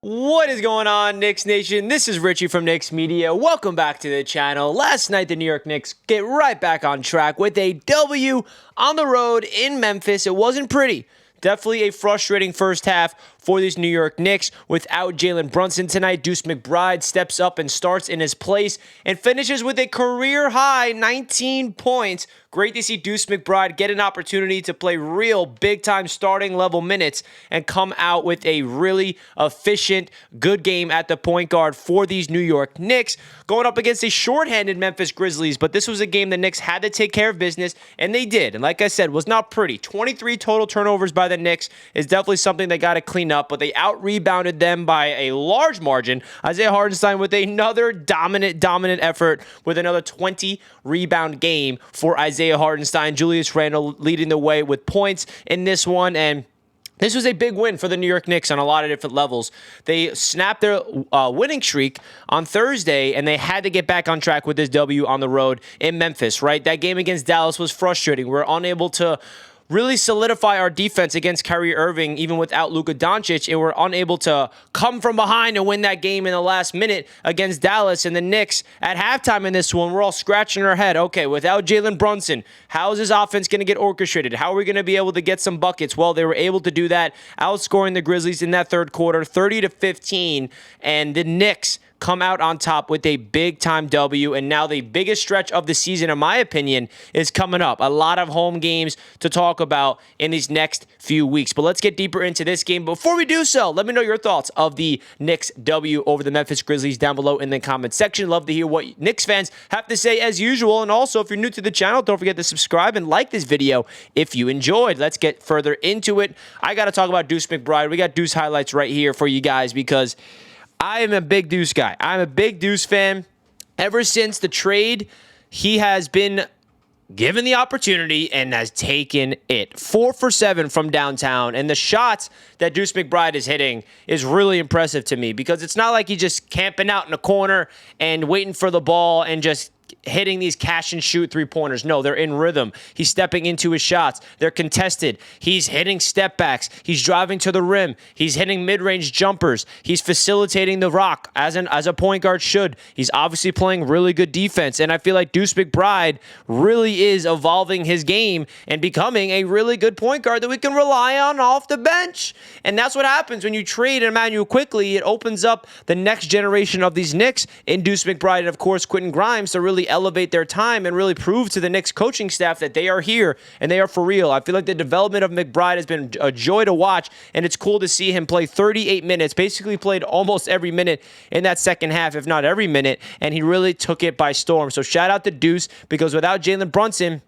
What is going on, Knicks Nation? This is Richie from Knicks Media. Welcome back to the channel. Last night, the New York Knicks get right back on track with a W on the road in Memphis. It wasn't pretty. Definitely a frustrating first half for these New York Knicks. Without Jalen Brunson tonight, Duece McBride steps up and starts in his place and finishes with a career-high 19 points. Great to see Duece McBride get an opportunity to play real big-time starting-level minutes and come out with a really efficient, good game at the point guard for these New York Knicks, going up against a shorthanded Memphis Grizzlies. But this was a game the Knicks had to take care of business, and they did. And like I said, was not pretty. 23 total turnovers by the Knicks is definitely something they got to clean up, but they out-rebounded them by a large margin. Isaiah Hartenstein with another dominant effort with another 20-rebound game for Isaiah Hartenstein. Julius Randle leading the way with points in this one, and this was a big win for the New York Knicks on a lot of different levels. They snapped their winning streak on Thursday, and they had to get back on track with this W on the road in Memphis, right? That game against Dallas was frustrating. We're unable to really solidify our defense against Kyrie Irving, even without Luka Doncic, and we're unable to come from behind and win that game in the last minute against Dallas. And the Knicks, at halftime in this one, we're all scratching our head. Okay, without Jalen Brunson, how is this offense going to get orchestrated? How are we going to be able to get some buckets? Well, they were able to do that, outscoring the Grizzlies in that third quarter, 30-15, and the Knicks come out on top with a big-time W, and now the biggest stretch of the season, in my opinion, is coming up. A lot of home games to talk about in these next few weeks. But let's get deeper into this game. Before we do so, let me know your thoughts of the Knicks W over the Memphis Grizzlies down below in the comments section. Love to hear what Knicks fans have to say as usual. And also, if you're new to the channel, don't forget to subscribe and like this video if you enjoyed. Let's get further into it. I got to talk about Duece McBride. We got Duece highlights right here for you guys because I am a big Duece guy. I'm a big Duece fan. Ever since the trade, he has been given the opportunity and has taken it. 4 for 7 from downtown. And the shots that Duece McBride is hitting is really impressive to me because it's not like he's just camping out in a corner and waiting for the ball and just hitting these cash and shoot three-pointers. No, they're in rhythm. He's stepping into his shots. They're contested. He's hitting step backs. He's driving to the rim. He's hitting mid-range jumpers. He's facilitating the rock as a point guard should. He's obviously playing really good defense, and I feel like Duece McBride really is evolving his game and becoming a really good point guard that we can rely on off the bench. And that's what happens when you trade Emmanuel quickly. It opens up the next generation of these Knicks in Duece McBride and, of course, Quentin Grimes to really elevate their time and really prove to the Knicks coaching staff that they are here and they are for real. I feel like the development of McBride has been a joy to watch, and it's cool to see him play 38 minutes, basically played almost every minute in that second half, if not every minute, and he really took it by storm. So shout out to Duece, because without Jalen Brunson,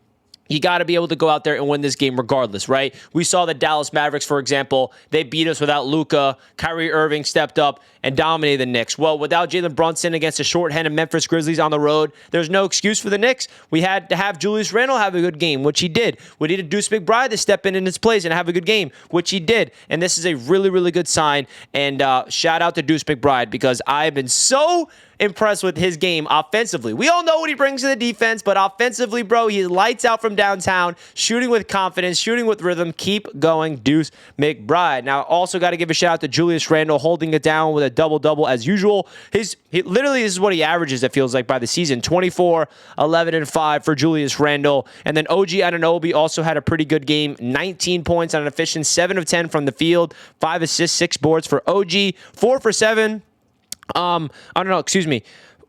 you got to be able to go out there and win this game regardless, right? We saw the Dallas Mavericks, for example. They beat us without Luka. Kyrie Irving stepped up and dominated the Knicks. Well, without Jalen Brunson against the shorthanded Memphis Grizzlies on the road, there's no excuse for the Knicks. We had to have Julius Randle have a good game, which he did. We needed Duece McBride to step in his place and have a good game, which he did. And this is a really, really good sign. And shout out to Duece McBride, because I've been so impressed with his game offensively. We all know what he brings to the defense, but offensively, bro, he lights out from downtown, shooting with confidence, shooting with rhythm. Keep going, Duece McBride. Now, also got to give a shout out to Julius Randle, holding it down with a double-double as usual. Literally, this is what he averages, it feels like, by the season. 24, 11, and 5 for Julius Randle. And then OG Anunoby also had a pretty good game. 19 points on an efficient 7 of 10 from the field, 5 assists, 6 boards for OG, 4 for 7. I don't know, excuse me.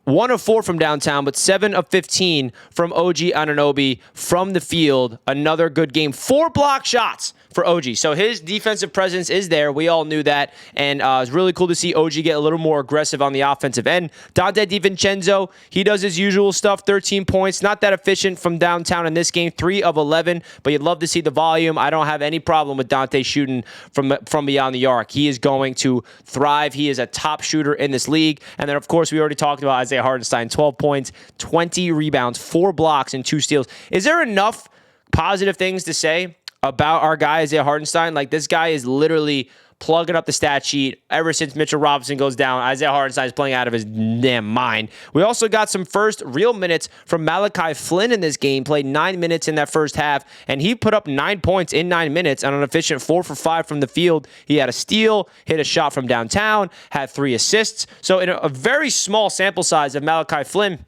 1 of 4 from downtown, but 7 of 15 from OG Anunoby from the field. Another good game. 4 block shots for OG. So his defensive presence is there. We all knew that. And it's really cool to see OG get a little more aggressive on the offensive end. Dante DiVincenzo, he does his usual stuff. 13 points. Not that efficient from downtown in this game. 3 of 11. But you'd love to see the volume. I don't have any problem with Dante shooting from beyond the arc. He is going to thrive. He is a top shooter in this league. And then, of course, we already talked about Isaiah Hartenstein. 12 points, 20 rebounds, 4 blocks, and 2 steals. Is there enough positive things to say about our guy Isaiah Hartenstein? Like, this guy is literally plugging up the stat sheet. Ever since Mitchell Robinson goes down, Isaiah Hartenstein is playing out of his damn mind. We also got some first real minutes from Malachi Flynn in this game. Played 9 minutes in that first half, and he put up 9 points in 9 minutes on an efficient 4 for 5 from the field. He had a steal, hit a shot from downtown, had 3 assists. So in a very small sample size of Malachi Flynn,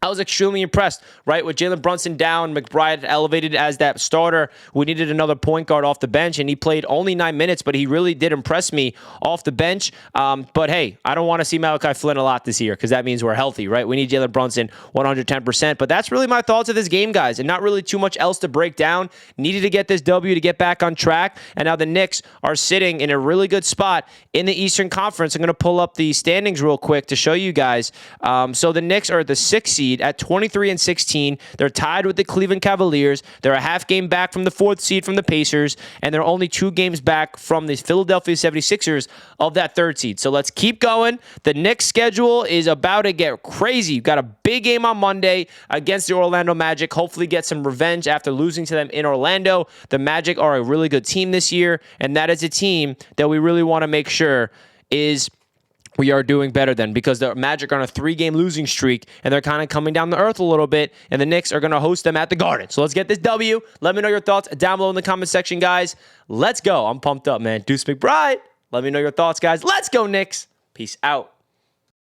I was extremely impressed, right? With Jalen Brunson down, McBride elevated as that starter. We needed another point guard off the bench, and he played only 9 minutes, but he really did impress me off the bench. But hey, I don't want to see Malachi Flynn a lot this year because that means we're healthy, right? We need Jalen Brunson 110%. But that's really my thoughts of this game, guys, and not really too much else to break down. Needed to get this W to get back on track, and now the Knicks are sitting in a really good spot in the Eastern Conference. I'm going to pull up the standings real quick to show you guys. So the Knicks are at the 6th seed at 23-16. They're tied with the Cleveland Cavaliers. They're a half game back from the 4th seed from the Pacers, and they're only 2 games back from the Philadelphia 76ers of that 3rd seed. So let's keep going. The Knicks schedule is about to get crazy. You've got a big game on Monday against the Orlando Magic. Hopefully get some revenge after losing to them in Orlando. The Magic are a really good team this year, and that is a team that we really want to make sure is we are doing better than, because the Magic are on a 3-game losing streak, and they're kind of coming down to earth a little bit, and the Knicks are going to host them at the Garden. So let's get this W. Let me know your thoughts down below in the comment section, guys. Let's go. I'm pumped up, man. Duece McBride. Let me know your thoughts, guys. Let's go, Knicks. Peace out.